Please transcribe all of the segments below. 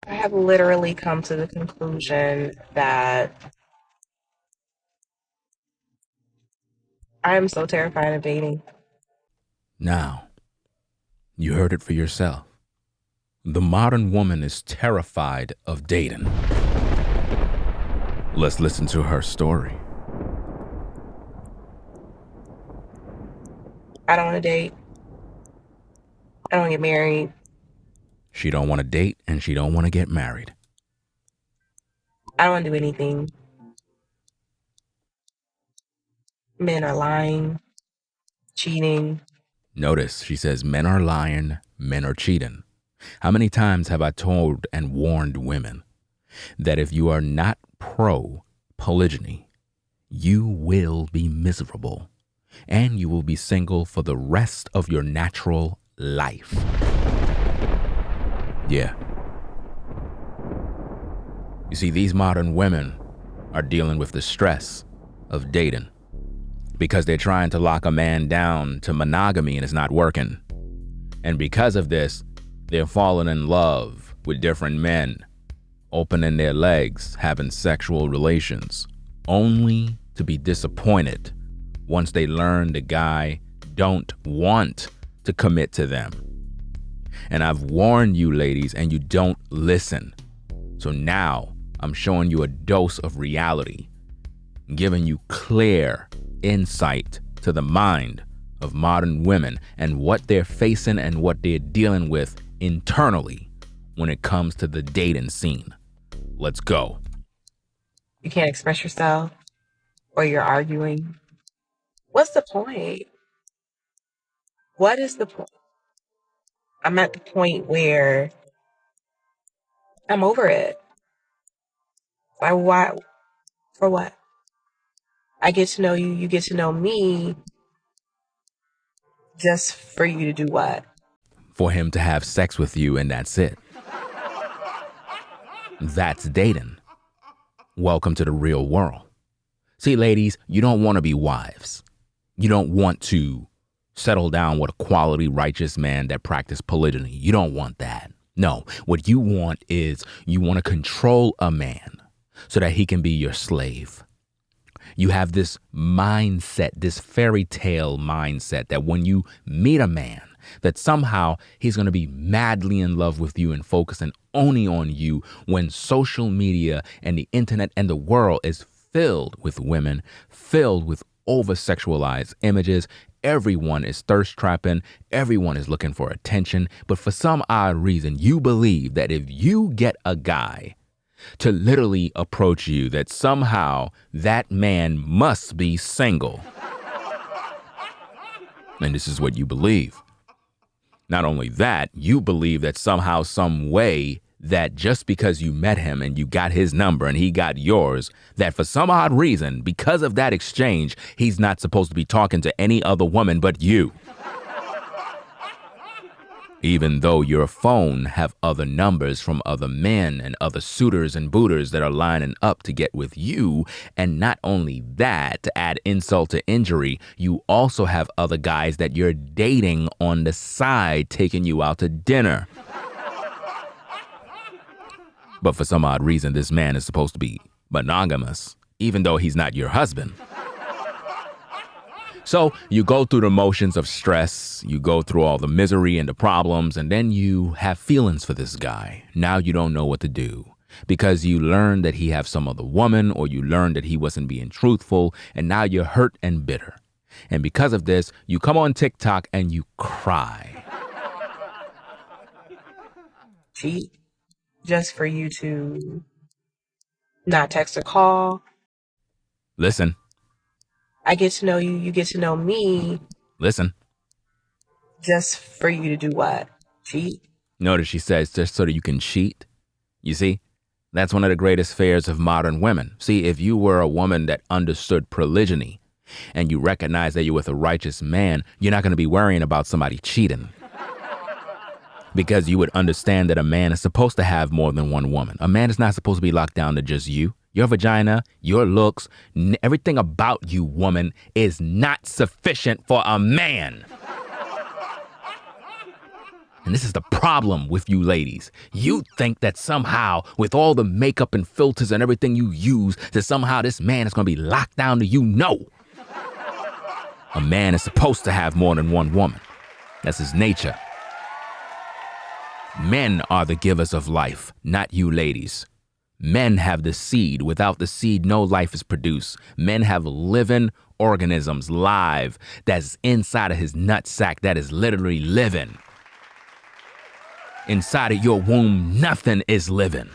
I have literally come to the conclusion that I am so terrified of dating. Now, you heard it for yourself. The modern woman is terrified of dating. Let's listen to her story. I don't want to date. I don't want to get married. She don't want to date and she don't want to get married. I don't want to do anything. Men are lying, cheating. Notice she says men are lying, men are cheating. How many times have I told and warned women that if you are not pro polygyny, you will be miserable and you will be single for the rest of your natural life? Yeah. You see, these modern women are dealing with the stress of dating because they're trying to lock a man down to monogamy and it's not working. And because of this, they're falling in love with different men, opening their legs, having sexual relations, only to be disappointed once they learn the guy don't want to commit to them. And I've warned you ladies and you don't listen. So now I'm showing you a dose of reality, giving you clear insight to the mind of modern women and what they're facing and what they're dealing with internally when it comes to the dating scene. Let's go. You can't express yourself or you're arguing. What's the point? What is the point? I'm at the point where I'm over it. Like, why? For what? I get to know you, you get to know me, just for you to do what? For him to have sex with you and that's it. That's dating. Welcome to the real world. See, ladies, you don't want to be wives. You don't want to settle down with a quality, righteous man that practices polygyny. You don't want that. No, what you want is you want to control a man so that he can be your slave. You have this mindset, this fairy tale mindset that when you meet a man, that somehow he's going to be madly in love with you and focusing only on you, when social media and the internet and the world is filled with women, filled with over-sexualized images. Everyone is thirst trapping. Everyone is looking for attention. But for some odd reason, you believe that if you get a guy to literally approach you, that somehow that man must be single. And this is what you believe. Not only that, you believe that somehow, some way, that just because you met him and you got his number and he got yours, that for some odd reason, because of that exchange, he's not supposed to be talking to any other woman but you. Even though your phone have other numbers from other men and other suitors and booters that are lining up to get with you. And not only that, to add insult to injury, you also have other guys that you're dating on the side, taking you out to dinner. But for some odd reason, this man is supposed to be monogamous, even though he's not your husband. So you go through the motions of stress, you go through all the misery and the problems, and then you have feelings for this guy. Now you don't know what to do because you learned that he have some other woman, or you learned that he wasn't being truthful, and now you're hurt and bitter. And because of this, you come on TikTok and you cry. Cheat just for you to not text or call. Listen. I get to know you, you get to know me. Listen. Just for you to do what? Cheat? Notice she says just so that you can cheat. You see, that's one of the greatest fears of modern women. See, if you were a woman that understood polygyny and you recognize that you're with a righteous man, you're not going to be worrying about somebody cheating. Because you would understand that a man is supposed to have more than one woman. A man is not supposed to be locked down to just you. Your vagina, your looks, everything about you, woman, is not sufficient for a man. And this is the problem with you ladies. You think that somehow, with all the makeup and filters and everything you use, that somehow this man is going to be locked down to you. No. A man is supposed to have more than one woman. That's his nature. Men are the givers of life, not you ladies. Men have the seed. Without the seed, no life is produced. Men have living organisms, live, that's inside of his nutsack, that is literally living. Inside of your womb, nothing is living.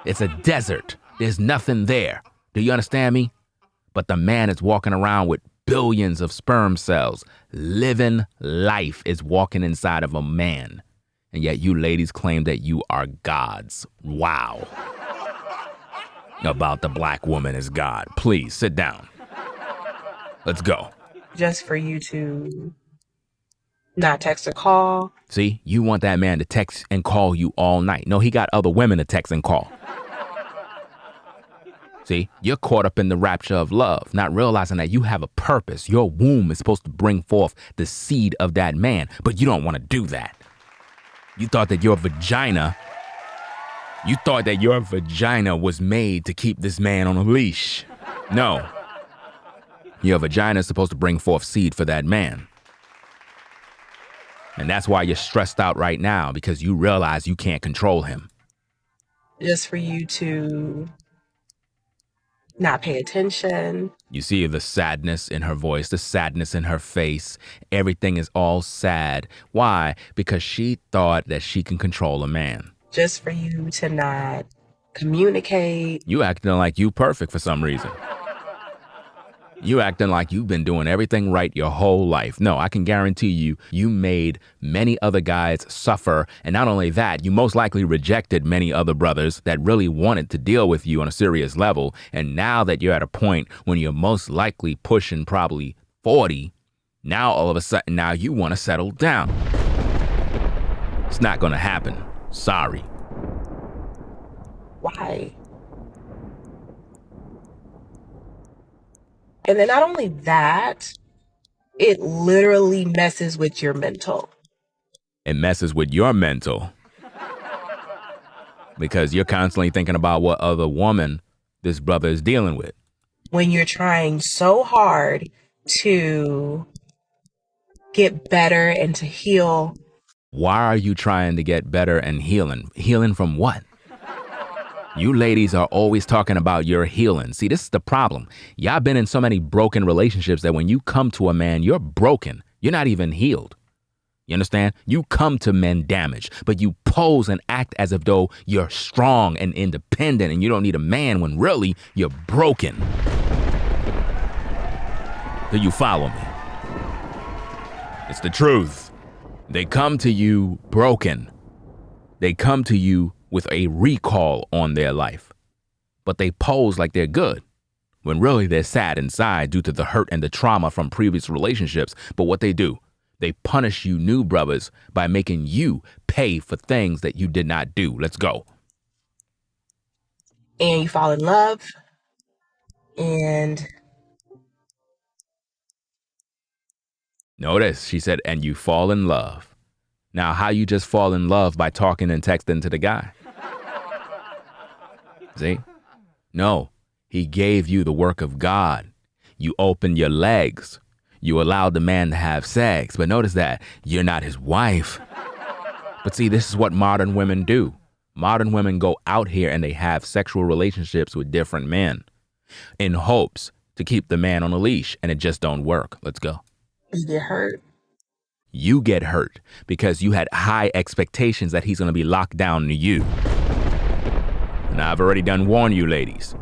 It's a desert. There's nothing there. Do you understand me? But the man is walking around with billions of sperm cells. Living life is walking inside of a man. And yet you ladies claim that you are gods. Wow. About the black woman as God. Please sit down. Let's go. Just for you to not text or call. See, you want that man to text and call you all night. No, he got other women to text and call. See, you're caught up in the rapture of love, not realizing that you have a purpose. Your womb is supposed to bring forth the seed of that man, but you don't want to do that. You thought that your vagina was made to keep this man on a leash. No. Your vagina is supposed to bring forth seed for that man. And that's why you're stressed out right now, because you realize you can't control him. Just for you to not pay attention. You see the sadness in her voice, the sadness in her face. Everything is all sad. Why? Because she thought that she can control a man. Just for you to not communicate. You acting like you perfect for some reason. You acting like you've been doing everything right your whole life. No, I can guarantee you, you made many other guys suffer. And not only that, you most likely rejected many other brothers that really wanted to deal with you on a serious level. And now that you're at a point when you're most likely pushing probably 40, now all of a sudden, now you want to settle down. It's not going to happen. Sorry. Why? And then not only that, it literally messes with your mental. It messes with your mental. Because you're constantly thinking about what other woman this brother is dealing with. When you're trying so hard to get better and to heal. Why are you trying to get better and healing? Healing from what? You ladies are always talking about your healing. See, this is the problem. Y'all been in so many broken relationships that when you come to a man, you're broken. You're not even healed. You understand? You come to men damaged, but you pose and act as if though you're strong and independent and you don't need a man when really you're broken. Do you follow me? It's the truth. They come to you broken. They come to you with a recall on their life, but they pose like they're good when really they're sad inside due to the hurt and the trauma from previous relationships. But what they do, they punish you new brothers by making you pay for things that you did not do. Let's go. And you fall in love and notice she said, and you fall in love. Now, how you just fall in love by talking and texting to the guy? See? No, he gave you the work of God. You opened your legs. You allowed the man to have sex. But notice that you're not his wife. But see, this is what modern women do. Modern women go out here and they have sexual relationships with different men in hopes to keep the man on a leash, and it just don't work. Let's go. you get hurt. You get hurt because you had high expectations that he's going to be locked down to you. And I've already done warned you, ladies.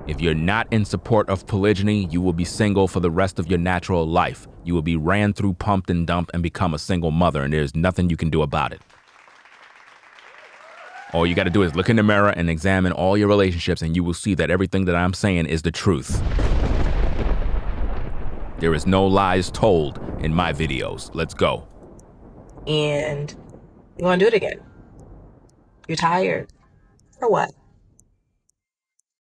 If you're not in support of polygyny, you will be single for the rest of your natural life. You will be ran through, pumped and dumped and become a single mother, and there's nothing you can do about it. All you got to do is look in the mirror and examine all your relationships, and you will see that everything that I'm saying is the truth. There is no lies told in my videos. Let's go. And you want to do it again. You're tired. For what?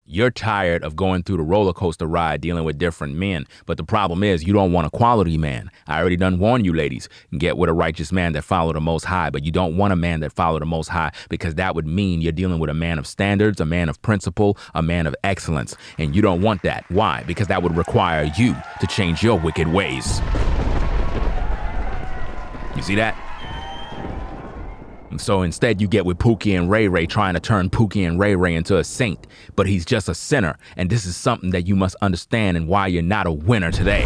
You're tired of going through the roller coaster ride dealing with different men. But the problem is you don't want a quality man. I already done warned you ladies. Get with a righteous man that follow the Most High. But you don't want a man that follow the Most High, because that would mean you're dealing with a man of standards, a man of principle, a man of excellence. And you don't want that. Why? Because that would require you to change your wicked ways. You see that? And so instead you get with Pookie and Ray Ray trying to turn Pookie and Ray Ray into a saint, but he's just a sinner. And this is something that you must understand and why you're not a winner today.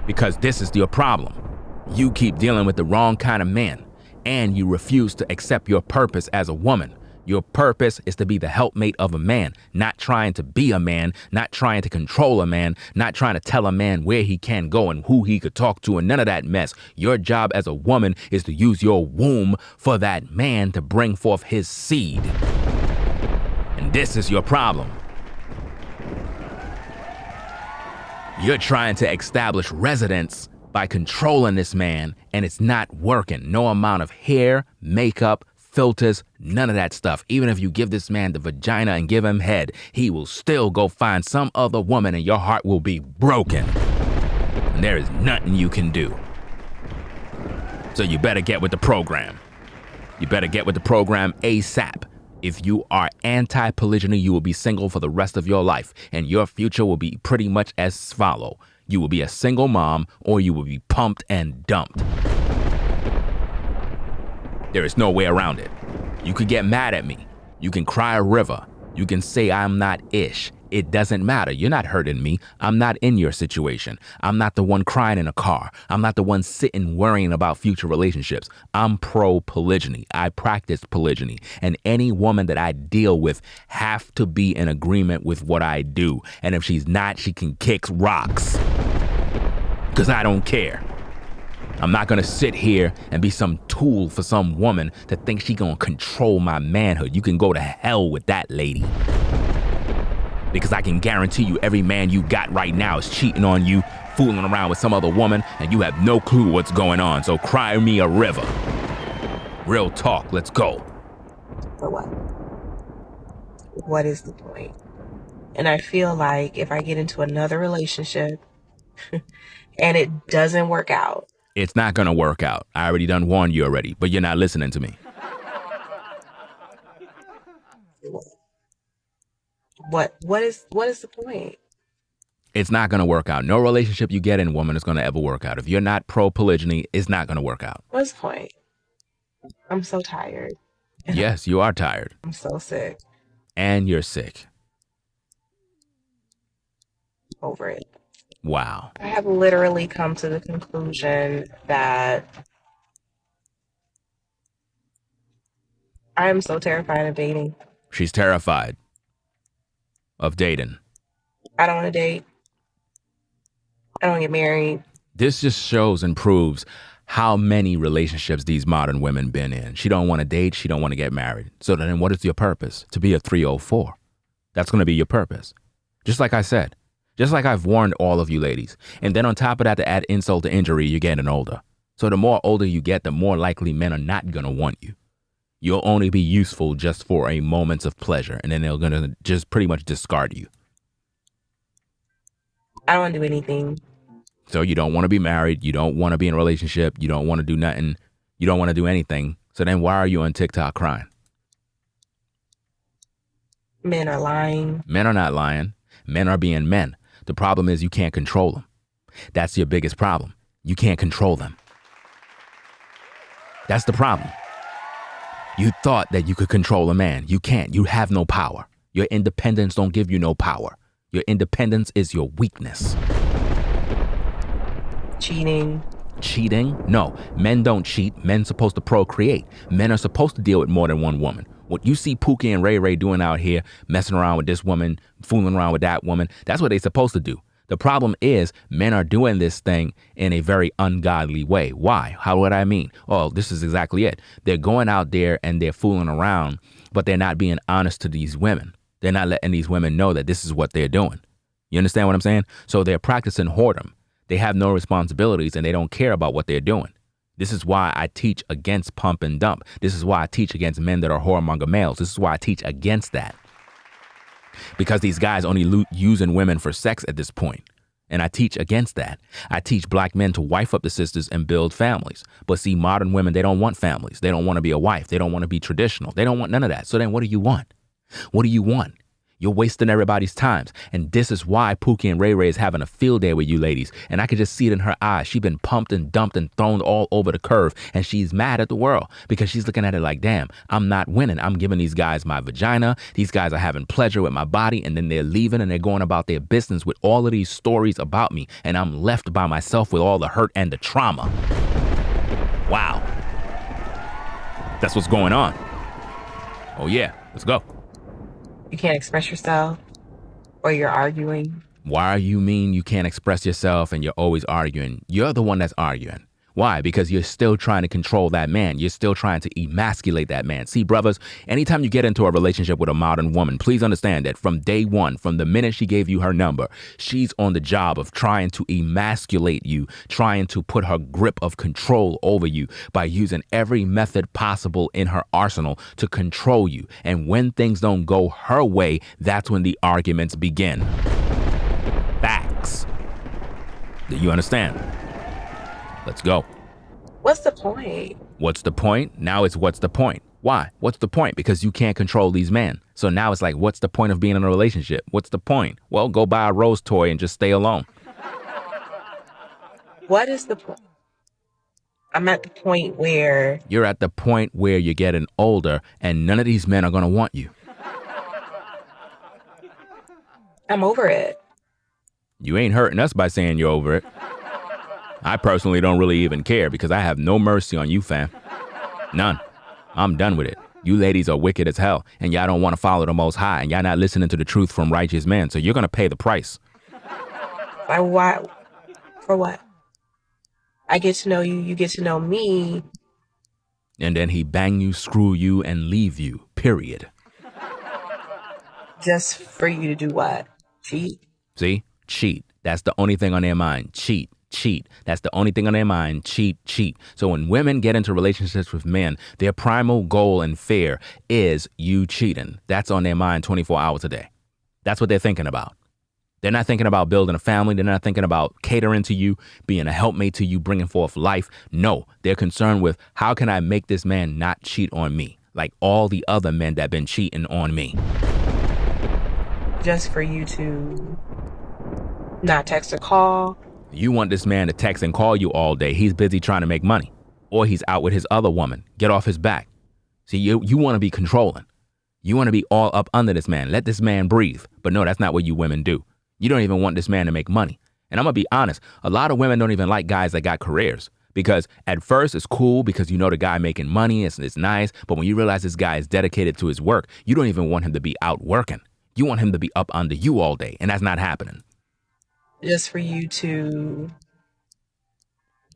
Because this is your problem. You keep dealing with the wrong kind of man, and you refuse to accept your purpose as a woman. Your purpose is to be the helpmate of a man, not trying to be a man, not trying to control a man, not trying to tell a man where he can go and who he could talk to, and none of that mess. Your job as a woman is to use your womb for that man to bring forth his seed. And this is your problem. You're trying to establish residence by controlling this man, and it's not working. No amount of hair, makeup, filters, none of that stuff. Even if you give this man the vagina and give him head, he will still go find some other woman and your heart will be broken. And there is nothing you can do. So you better get with the program. You better get with the program ASAP. If you are anti-polygyny, you will be single for the rest of your life, and your future will be pretty much as follow. You will be a single mom, or you will be pumped and dumped. There is no way around it. You could get mad at me. You can cry a river. You can say I'm not ish. It doesn't matter. You're not hurting me. I'm not in your situation. I'm not the one crying in a car. I'm not the one sitting worrying about future relationships. I'm pro-polygyny. I practice polygyny. And any woman that I deal with have to be in agreement with what I do. And if she's not, she can kick rocks. Because I don't care. I'm not gonna sit here and be some tool for some woman to think she gonna control my manhood. You can go to hell with that lady. Because I can guarantee you every man you got right now is cheating on you, fooling around with some other woman, and you have no clue what's going on. So cry me a river. Real talk, let's go. For what? What is the point? And I feel like if I get into another relationship and it doesn't work out, it's not gonna work out. I already done warned you already, but you're not listening to me. What is the point? It's not gonna work out. No relationship you get in, woman, is gonna ever work out. If you're not pro-polygyny, it's not gonna work out. What's the point? I'm so tired. Yes, you are tired. I'm so sick. And you're sick. Over it. Wow. I have literally come to the conclusion that I am so terrified of dating. She's terrified of dating. I don't want to date. I don't want to get married. This just shows and proves how many relationships these modern women been in. She don't want to date. She don't want to get married. So then what is your purpose? To be a 304. That's going to be your purpose. Just like I said. Just like I've warned all of you ladies. And then on top of that, to add insult to injury, you're getting older. So the more older you get, the more likely men are not going to want you. You'll only be useful just for a moment of pleasure. And then they're going to just pretty much discard you. I don't want to do anything. So you don't want to be married. You don't want to be in a relationship. You don't want to do nothing. You don't want to do anything. So then why are you on TikTok crying? Men are lying. Men are not lying. Men are being men. The problem is you can't control them. That's your biggest problem. You can't control them. That's the problem. You thought that you could control a man. You can't. You have no power. Your independence don't give you no power. Your independence is your weakness. Cheating. Cheating? No. Men don't cheat. Men supposed to procreate. Men are supposed to deal with more than one woman. What you see Pookie and Ray Ray doing out here, messing around with this woman, fooling around with that woman, that's what they're supposed to do. The problem is men are doing this thing in a very ungodly way. Why? How would I mean? Oh, this is exactly it. They're going out there and they're fooling around, but they're not being honest to these women. They're not letting these women know that this is what they're doing. You understand what I'm saying? So they're practicing whoredom. They have no responsibilities and they don't care about what they're doing. This is why I teach against pump and dump. This is why I teach against men that are whoremonger males. This is why I teach against that. because these guys only using women for sex at this point. And I teach against that. I teach black men to wife up the sisters and build families. But see, modern women, they don't want families. They don't want to be a wife. They don't want to be traditional. They don't want none of that. So then what do you want? What do you want? You're wasting everybody's times. And this is why Pookie and Ray Ray is having a field day with you ladies. And I could just see it in her eyes. She's been pumped and dumped and thrown all over the curve. And she's mad at the world because she's looking at it like, damn, I'm not winning. I'm giving these guys my vagina. These guys are having pleasure with my body. And then they're leaving and they're going about their business with all of these stories about me. And I'm left by myself with all the hurt and the trauma. Wow. That's what's going on. Oh, yeah. Let's go. You can't express yourself, or you're arguing. Why you mean you can't express yourself and you're always arguing? You're the one that's arguing. Why? Because you're still trying to control that man. You're still trying to emasculate that man. See, brothers, anytime you get into a relationship with a modern woman, please understand that from day one, from the minute she gave you her number, she's on the job of trying to emasculate you, trying to put her grip of control over you by using every method possible in her arsenal to control you. And when things don't go her way, that's when the arguments begin. Facts. Do you understand? Let's go. What's the point? What's the point? Now it's what's the point? Why? What's the point? Because you can't control these men. So now it's like, what's the point of being in a relationship? What's the point? Well, go buy a rose toy and just stay alone. What is the point? I'm at the point where... You're at the point where you're getting older and none of these men are going to want you. I'm over it. You ain't hurting us by saying you're over it. I personally don't really even care because I have no mercy on you, fam. None. I'm done with it. You ladies are wicked as hell, and y'all don't want to follow the Most High, and y'all not listening to the truth from righteous men, so you're going to pay the price. Why? For what? I get to know you, you get to know me. And then he bang you, screw you, and leave you, period. Just for you to do what? Cheat? See? Cheat. That's the only thing on their mind. Cheat. Cheat. That's the only thing on their mind. Cheat, cheat. So when women get into relationships with men, their primal goal and fear is you cheating. That's on their mind 24 hours a day. That's what they're thinking about. They're not thinking about building a family. They're not thinking about catering to you, being a helpmate to you, bringing forth life. No, they're concerned with how can I make this man not cheat on me like all the other men that been cheating on me. Just for you to not text or call. You want this man to text and call you all day. He's busy trying to make money. Or he's out with his other woman. Get off his back. See, you want to be controlling. You want to be all up under this man. Let this man breathe. But no, that's not what you women do. You don't even want this man to make money. And I'm going to be honest. A lot of women don't even like guys that got careers. Because at first it's cool because you know the guy making money. It's nice. But when you realize this guy is dedicated to his work, you don't even want him to be out working. You want him to be up under you all day. And that's not happening. Just for you to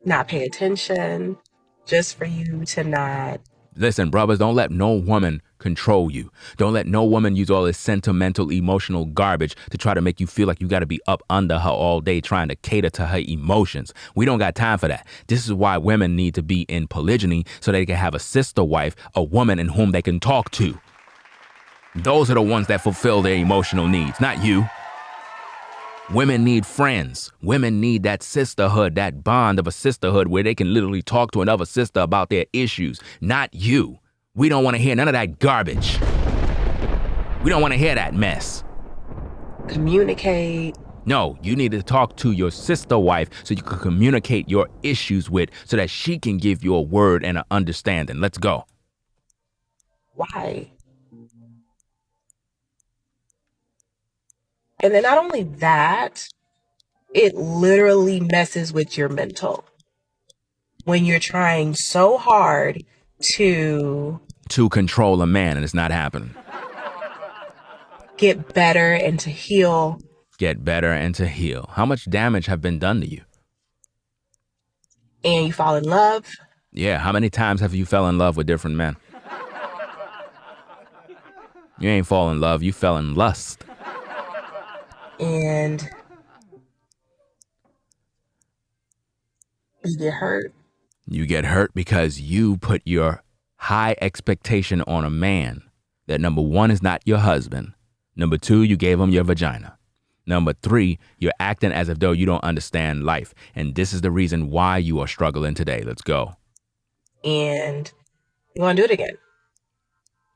not pay attention, just for you to not... Listen, brothers, don't let no woman control you. Don't let no woman use all this sentimental, emotional garbage to try to make you feel like you got to be up under her all day trying to cater to her emotions. We don't got time for that. This is why women need to be in polygyny so they can have a sister wife, a woman in whom they can talk to. Those are the ones that fulfill their emotional needs, not you. Women need friends. Women need that sisterhood, that bond of a sisterhood where they can literally talk to another sister about their issues, not you. We don't want to hear none of that garbage. We don't want to hear that mess. Communicate. No, you need to talk to your sister wife so you can communicate your issues with so that she can give you a word and an understanding. Let's go. Why? And then not only that, it literally messes with your mental. When you're trying so hard to control a man and it's not happening. Get better and to heal. Get better and to heal. How much damage have been done to you? And you fall in love. Yeah, how many times have you fell in love with different men? You ain't fall in love, you fell in lust. And you get hurt. You get hurt because you put your high expectation on a man that number one is not your husband, Number 2, you gave him your vagina. Number 3, you're acting as if though you don't understand life. And this is the reason why you are struggling today. Let's go. And you want to do it again.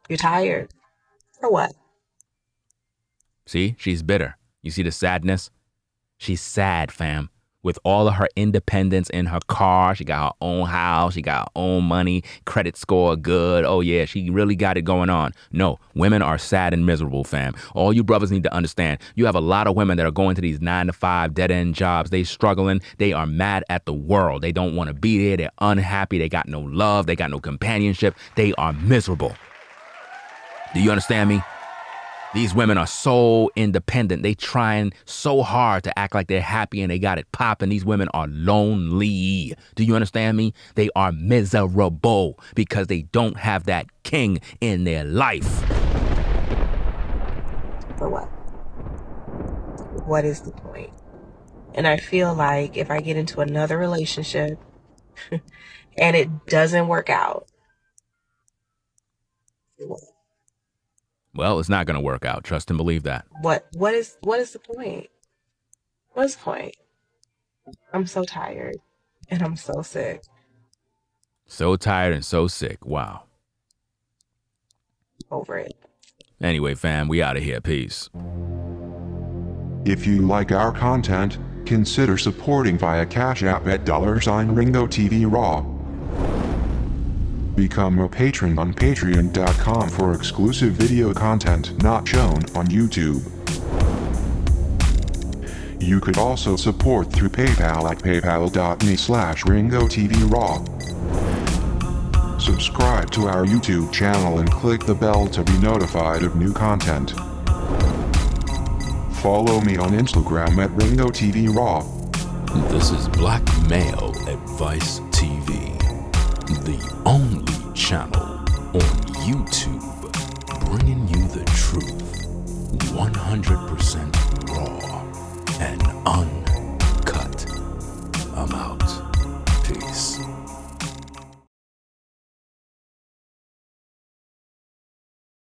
You're tired. For what? See, she's bitter. You see the sadness? She's sad, fam. With all of her independence in her car, she got her own house, she got her own money, credit score good. Oh yeah, she really got it going on. No, women are sad and miserable, fam. All you brothers need to understand, you have a lot of women that are going to these 9-to-5 dead-end jobs. They struggling. They are mad at the world. They don't want to be there. They're unhappy. They got no love. They got no companionship. They are miserable. Do you understand me? These women are so independent. They trying so hard to act like they're happy and they got it popping. These women are lonely. Do you understand me? They are miserable because they don't have that king in their life. For what? What is the point? And I feel like if I get into another relationship and it doesn't work out, well, it's not going to work out. Trust and believe that. What is the point? What's the point? I'm so tired and I'm so sick. So tired and so sick. Wow. Over it. Anyway, fam, we out of here. Peace. If you like our content, consider supporting via Cash App at $Ringo TV Raw. Become a patron on patreon.com for exclusive video content not shown on YouTube. You could also support through PayPal at paypal.me/RingoTVRaw. Subscribe to our YouTube channel and click the bell to be notified of new content. Follow me on Instagram at RingoTVRaw. This is Black Male Advice TV, the only channel on YouTube bringing you the truth 100% raw and uncut. I'm out.